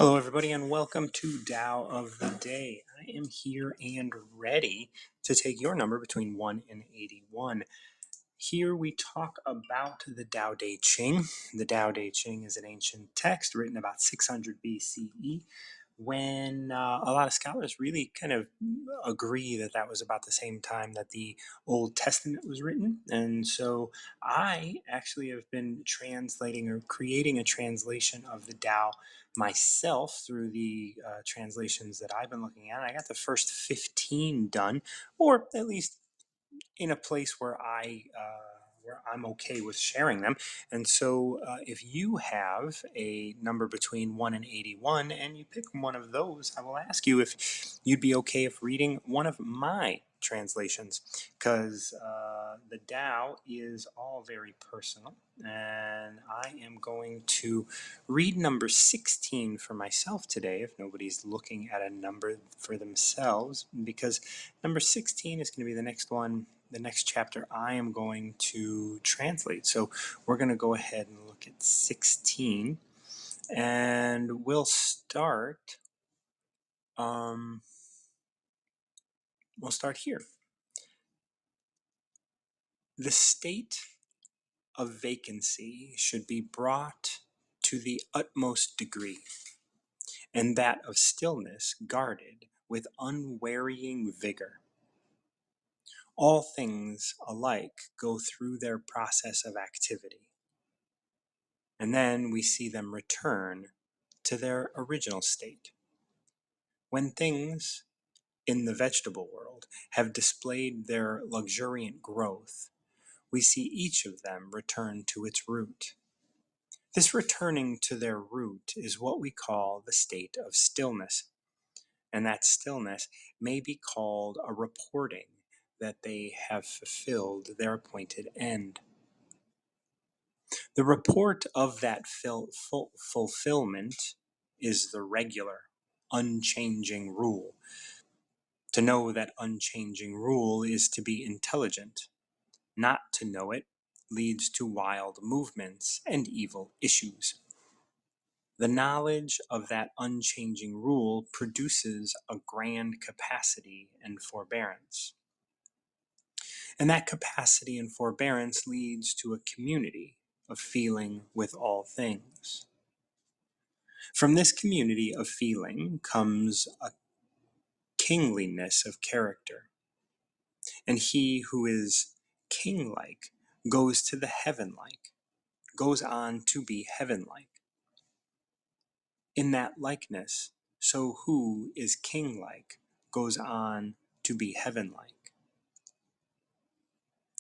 Hello, everybody, and welcome to Tao of the Day. I am here and ready to take your number between 1 and 81. Here we talk about the Tao Te Ching. The Tao Te Ching is an ancient text written about 600 BCE when a lot of scholars really kind of agree that that was about the same time that the Old Testament was written. And so I actually have been translating or creating a translation of the Tao myself through the translations that I've been looking at. I got the first 15 done, or at least in a place where I'm okay with sharing them. And so if you have a number between 1 and 81 and you pick one of those, I will ask you if you'd be okay if reading one of my translations, because the Tao is all very personal, and I am going to read number 16 for myself today if nobody's looking at a number for themselves, because number 16 is going to be the next one, the next chapter I am going to translate. So we're going to go ahead and look at 16, and we'll start here. The state of vacancy should be brought to the utmost degree, and that of stillness guarded with unwearying vigor. All things alike go through their process of activity, and then we see them return to their original state. When things in the vegetable world have displayed their luxuriant growth, we see each of them return to its root. This returning to their root is what we call the state of stillness, and that stillness may be called a reporting that they have fulfilled their appointed end. The report of that fulfillment is the regular, unchanging rule. To know that unchanging rule is to be intelligent. Not to know it leads to wild movements and evil issues. The knowledge of that unchanging rule produces a grand capacity and forbearance. And that capacity and forbearance leads to a community of feeling with all things. From this community of feeling comes a kingliness of character. And he who is king-like goes to the heaven-like, goes on to be heaven-like. In that likeness, so who is king-like goes on to be heaven-like.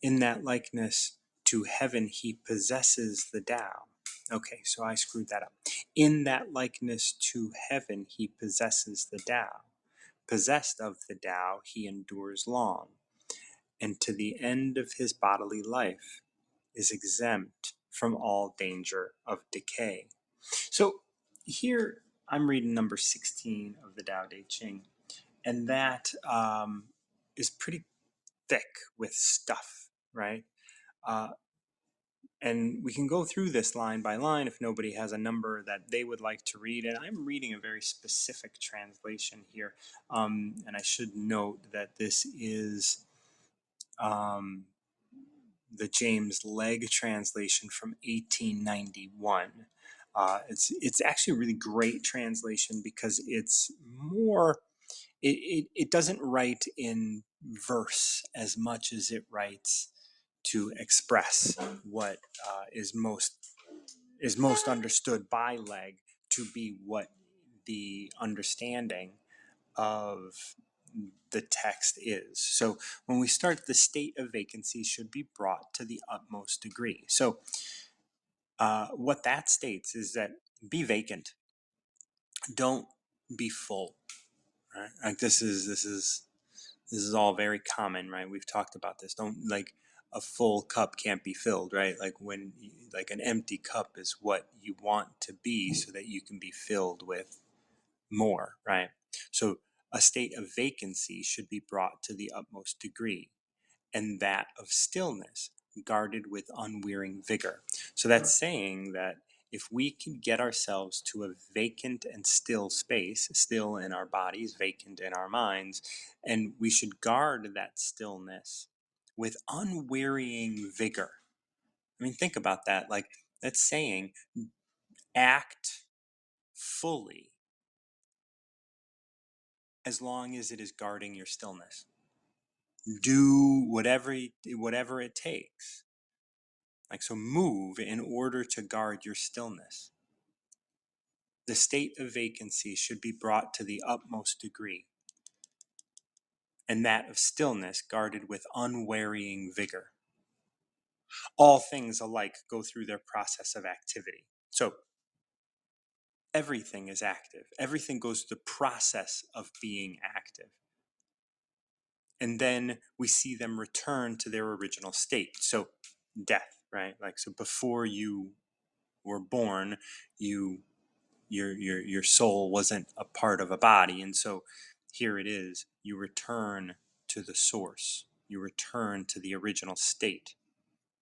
In that likeness to heaven, he possesses the Tao. Okay, so I screwed that up. In that likeness to heaven, he possesses the Tao. Possessed of the Tao, he endures long, and to the end of his bodily life is exempt from all danger of decay. So here I'm reading number 16 of the Tao Te Ching, and that is pretty thick with stuff, right? Uh, and we can go through this line by line if nobody has a number that they would like to read. And I'm reading a very specific translation here. And I should note that this is the James Legge translation from 1891. It's actually a really great translation because it's more, it doesn't write in verse as much as it writes to express what is most understood by Legge to be what the understanding of the text is. So when we start, the state of vacancy should be brought to the utmost degree. So what that states is that be vacant, don't be full. Right? Like this is all very common, right? We've talked about this. Don't, like, a full cup can't be filled, right? Like like an empty cup is what you want to be so that you can be filled with more, right? So a state of vacancy should be brought to the utmost degree, and that of stillness guarded with unwearying vigor. So that's saying that if we can get ourselves to a vacant and still space, still in our bodies, vacant in our minds, and we should guard that stillness with unwearying vigor. I mean, think about that. Like, that's saying act fully as long as it is guarding your stillness. Do whatever it takes. Like, so move in order to guard your stillness. The state of vacancy should be brought to the utmost degree, and that of stillness guarded with unwearying vigor. All things alike go through their process of activity. So everything is active. Everything goes through the process of being active. And then we see them return to their original state. So death, right? Like, so before you were born, your soul wasn't a part of a body, and so here it is. You return to the source. You return to the original state.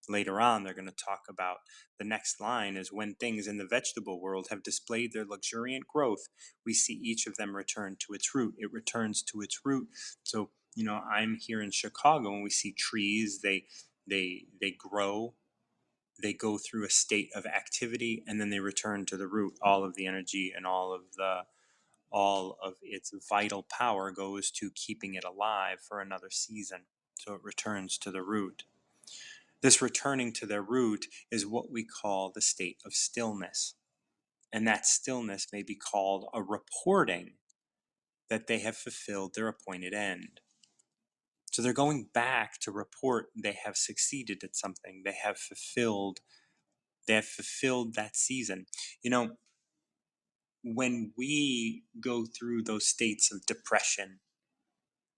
Later on, they're going to talk about the next line is when things in the vegetable world have displayed their luxuriant growth, we see each of them return to its root. It returns to its root. So, I'm here in Chicago and we see trees, they grow, they go through a state of activity, and then they return to the root. All of the energy and all of its vital power goes to keeping it alive for another season. So it returns to the root. This returning to their root is what we call the state of stillness. And that stillness may be called a reporting that they have fulfilled their appointed end. So they're going back to report they have succeeded at something. They have fulfilled that season. When we go through those states of depression,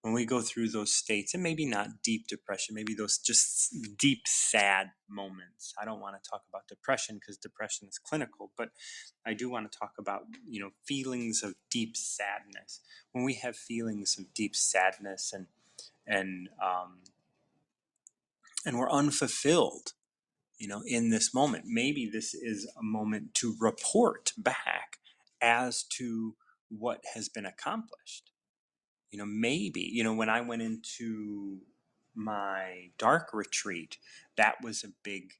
when we go through those states, and maybe not deep depression, maybe those just deep sad moments. I don't want to talk about depression because depression is clinical, but I do want to talk about, feelings of deep sadness. When we have feelings of deep sadness and um, and we're unfulfilled, in this moment, maybe this is a moment to report back as to what has been accomplished. Maybe, when I went into my dark retreat, that was a big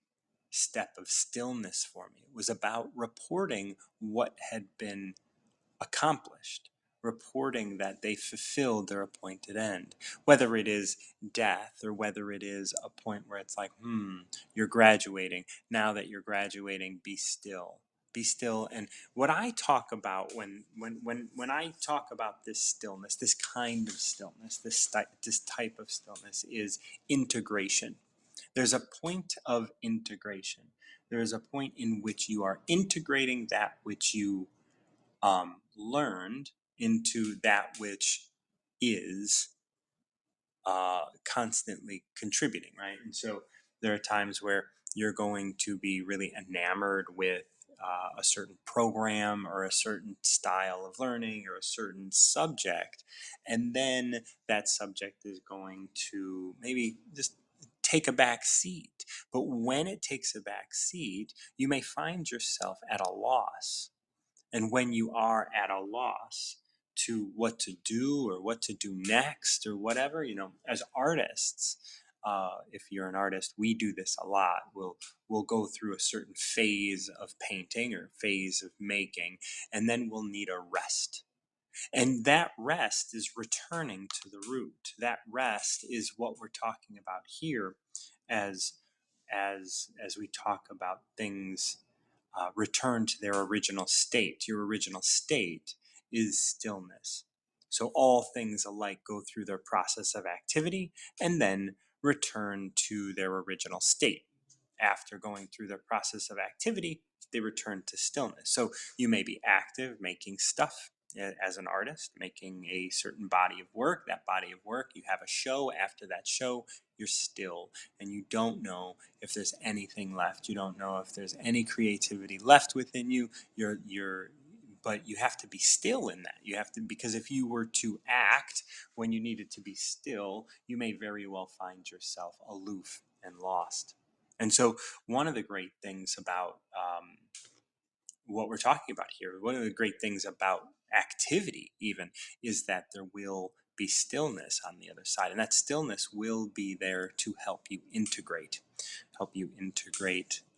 step of stillness for me. It was about reporting what had been accomplished, reporting that they fulfilled their appointed end, whether it is death or whether it is a point where it's like, you're graduating. Now that you're graduating, be still. Be still. And what I talk about when I talk about this stillness, this kind of stillness, this type of stillness is integration. There's a point of integration. There is a point in which you are integrating that which you learned into that which is constantly contributing, right? And so there are times where you're going to be really enamored with a certain program or a certain style of learning or a certain subject, and then that subject is going to maybe just take a back seat. But when it takes a back seat, you may find yourself at a loss. And when you are at a loss to what to do or what to do next or whatever, as artists, if you're an artist, we do this a lot. We'll go through a certain phase of painting or phase of making, and then we'll need a rest. And that rest is returning to the root. That rest is what we're talking about here as as we talk about things return to their original state. Your original state is stillness. So all things alike go through their process of activity and then return to their original state. After going through their process of activity, they return to stillness. So you may be active, making stuff as an artist, making a certain body of work. That body of work, you have a show. After that show, you're still, and you don't know if there's anything left. You don't know if there's any creativity left within you. But you have to be still in that. You have to, because if you were to act when you needed to be still, you may very well find yourself aloof and lost. And so one of the great things about what we're talking about here. One of the great things about activity, even, is that there will be stillness on the other side, and that stillness will be there to help you integrate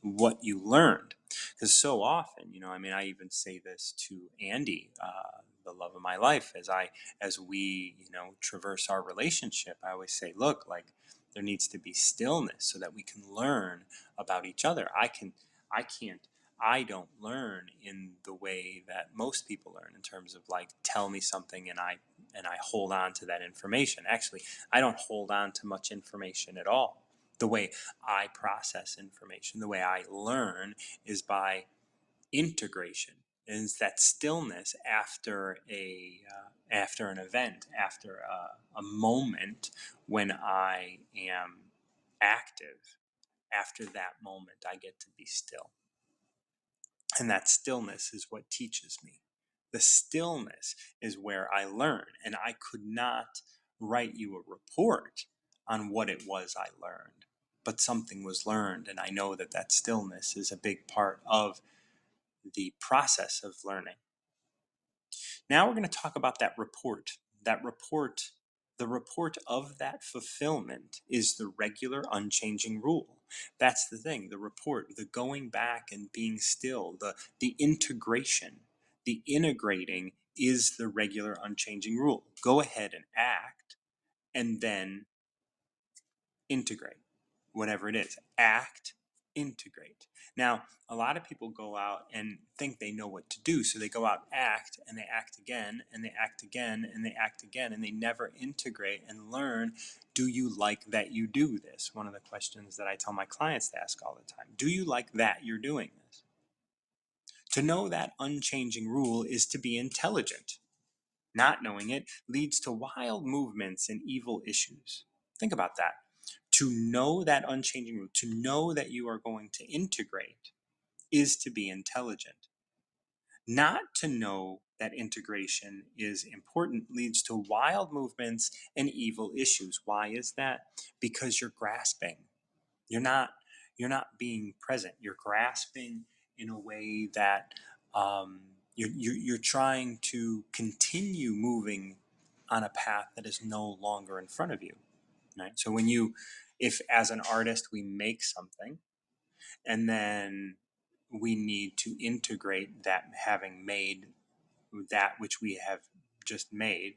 what you learned. Because so often, I mean, I even say this to Andy, the love of my life, as we, traverse our relationship. I always say, look, like, there needs to be stillness so that we can learn about each other. I can't, I don't learn in the way that most people learn, in terms of, like, tell me something and I hold on to that information. Actually, I don't hold on to much information at all. The way I process information, the way I learn, is by integration. And it's that stillness after an event, after a moment when I am active. After that moment, I get to be still. And that stillness is what teaches me. The stillness is where I learn. And I could not write you a report on what it was I learned, but something was learned. And I know that that stillness is a big part of the process of learning. Now we're going to talk about that report. The report of that fulfillment is the regular unchanging rule. That's the thing, the report, the going back and being still, the integration, the integrating is the regular unchanging rule. Go ahead and act, and then integrate, whatever it is. Act, integrate. Now, a lot of people go out and think they know what to do, so they go out, act, and they act again, and they act again, and they act again, and they never integrate and learn. Do you like that you do this? One of the questions that I tell my clients to ask all the time. Do you like that you're doing this? To know that unchanging rule is to be intelligent. Not knowing it leads to wild movements and evil issues. Think about that. To know that unchanging rule, to know that you are going to integrate, is to be intelligent. Not to know that integration is important leads to wild movements and evil issues. Why is that? Because you're grasping. You're not being present. You're grasping in a way that you're trying to continue moving on a path that is no longer in front of you. Right? So if as an artist we make something, and then we need to integrate that, having made that which we have just made,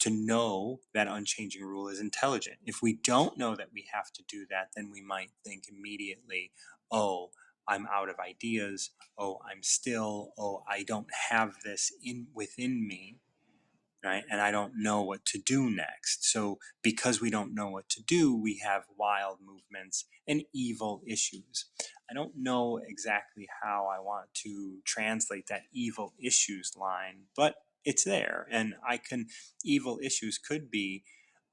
to know that unchanging rule is intelligent. If we don't know that we have to do that, then we might think immediately, oh, I'm out of ideas. Oh, I'm still. Oh, I don't have this within me. Right? And I don't know what to do next. So because we don't know what to do, we have wild movements and evil issues. I don't know exactly how I want to translate that evil issues line, but it's there. And evil issues could be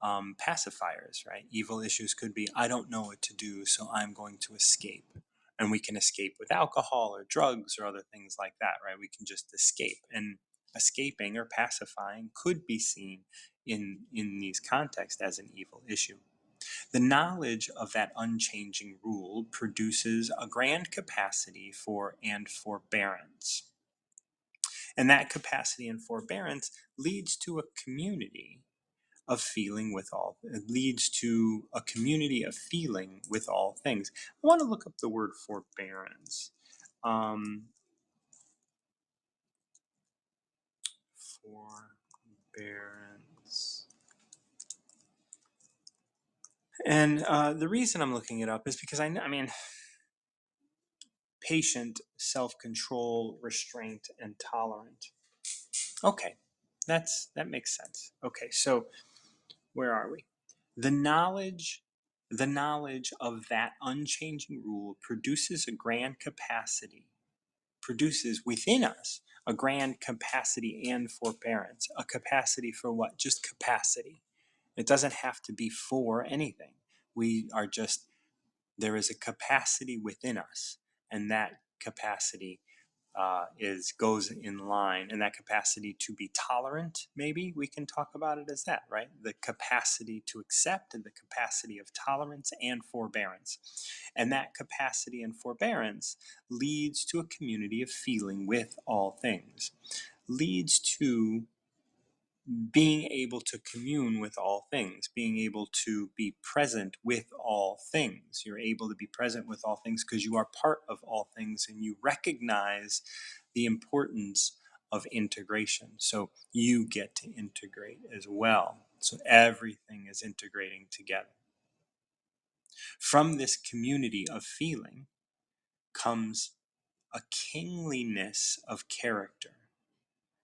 pacifiers, right? Evil issues could be, I don't know what to do, so I'm going to escape. And we can escape with alcohol or drugs or other things like that, right? We can just escape. And escaping or pacifying could be seen in these contexts as an evil issue. The knowledge of that unchanging rule produces a grand capacity for forbearance. And that capacity and forbearance leads to a community of feeling with all, it leads to a community of feeling with all things. I want to look up the word forbearance. Forbearance. And the reason I'm looking it up is because I mean, patient, self-control, restraint, and tolerant. Okay, that makes sense. Okay, so where are we? The knowledge of that unchanging rule produces within us a grand capacity and forbearance. A capacity for what? Just capacity. It doesn't have to be for anything. There is a capacity within us, and that capacity goes in line, and that capacity to be tolerant, maybe we can talk about it as that, right? The capacity to accept and the capacity of tolerance and forbearance. And that capacity and forbearance leads to a community of feeling with all things, leads to being able to commune with all things, being able to be present with all things. You're able to be present with all things because you are part of all things and you recognize the importance of integration. So you get to integrate as well. So everything is integrating together. From this community of feeling comes a kingliness of character.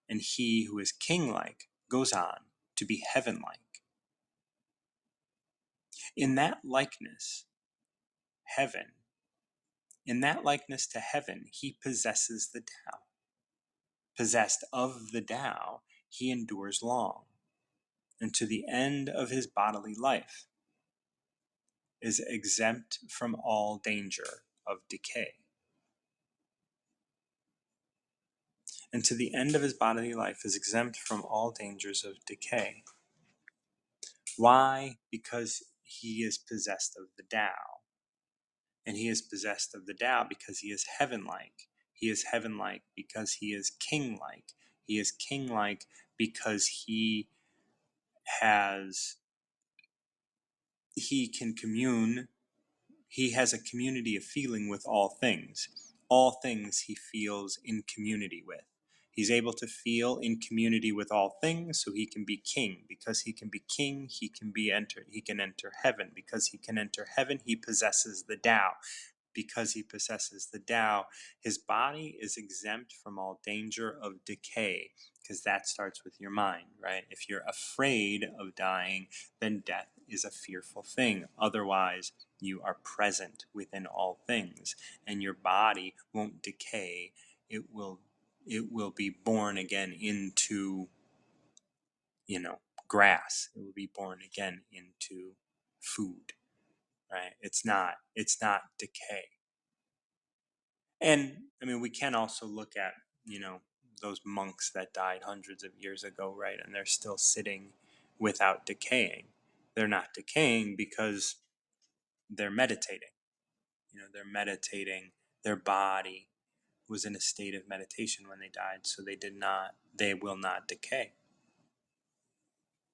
And he who is king-like goes on to be heaven-like. In that likeness, heaven, in that likeness to heaven, he possesses the Tao. Possessed of the Tao, he endures long, and to the end of his bodily life is exempt from all danger of decay. And to the end of his bodily life is exempt from all dangers of decay. Why? Because he is possessed of the Tao. And he is possessed of the Tao because he is heaven-like. He is heaven-like because he is king-like. He is king-like because he can commune. He has a community of feeling with all things. All things he feels in community with. He's able to feel in community with all things, so he can be king. Because he can be king, he can enter heaven. Because he can enter heaven, he possesses the Tao. Because he possesses the Tao, his body is exempt from all danger of decay, because that starts with your mind, right? If you're afraid of dying, then death is a fearful thing. Otherwise, you are present within all things, and your body won't decay. It will be born again into, grass. It will be born again into food, right? It's not decay. And I mean, we can also look at, those monks that died hundreds of years ago, right? And they're still sitting without decaying. They're not decaying because they're meditating. They're meditating. Their body was in a state of meditation when they died, so they will not decay.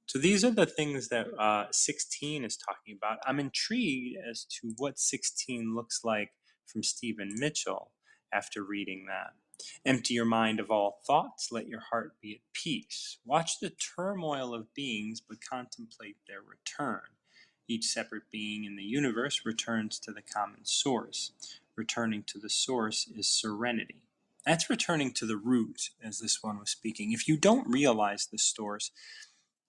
So these are the things that 16 is talking about. I'm intrigued as to what 16 looks like from Stephen Mitchell after reading that. Empty your mind of all thoughts, let your heart be at peace. Watch the turmoil of beings, but contemplate their return. Each separate being in the universe returns to the common source. Returning to the source is serenity. That's returning to the root, as this one was speaking. If you don't realize the source,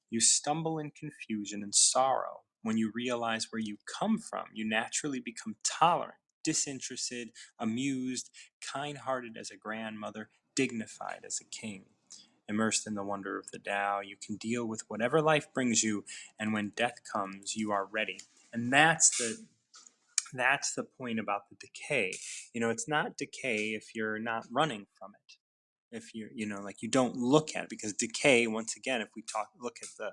you stumble in confusion and sorrow. When you realize where you come from, you naturally become tolerant, disinterested, amused, kind-hearted as a grandmother, dignified as a king. Immersed in the wonder of the Tao, you can deal with whatever life brings you, and when death comes, you are ready. And that's the point about the decay. It's not decay if you're not running from it. If you don't look at it, because decay, once again, if we look at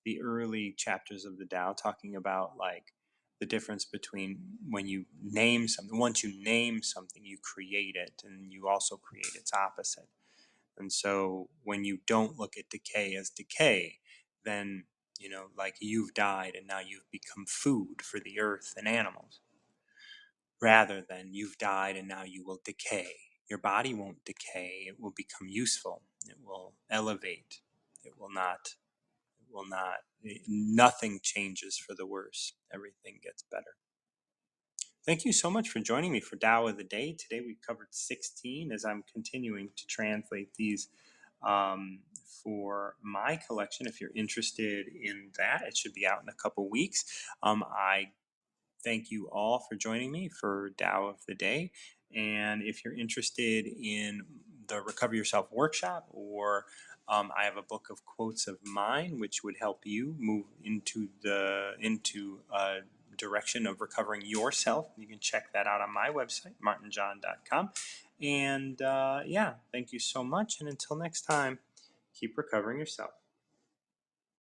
the early chapters of the Tao, talking about like the difference between when you name something. Once you name something, you create it, and you also create its opposite. And so when you don't look at decay as decay, then like you've died and now you've become food for the earth and animals, rather than you've died and now you will decay. Your body won't decay. It will become useful. It will elevate. It will not. Nothing changes for the worse. Everything gets better. Thank you so much for joining me for Tao of the Day. Today we covered 16 as I'm continuing to translate these for my collection. If you're interested in that, it should be out in a couple weeks. I thank you all for joining me for Tao of the Day. And if you're interested in the Recover Yourself workshop, or I have a book of quotes of mine, which would help you move into a direction of recovering yourself. You can check that out on my website, martinjohn.com. And yeah, thank you so much. And until next time, keep recovering yourself.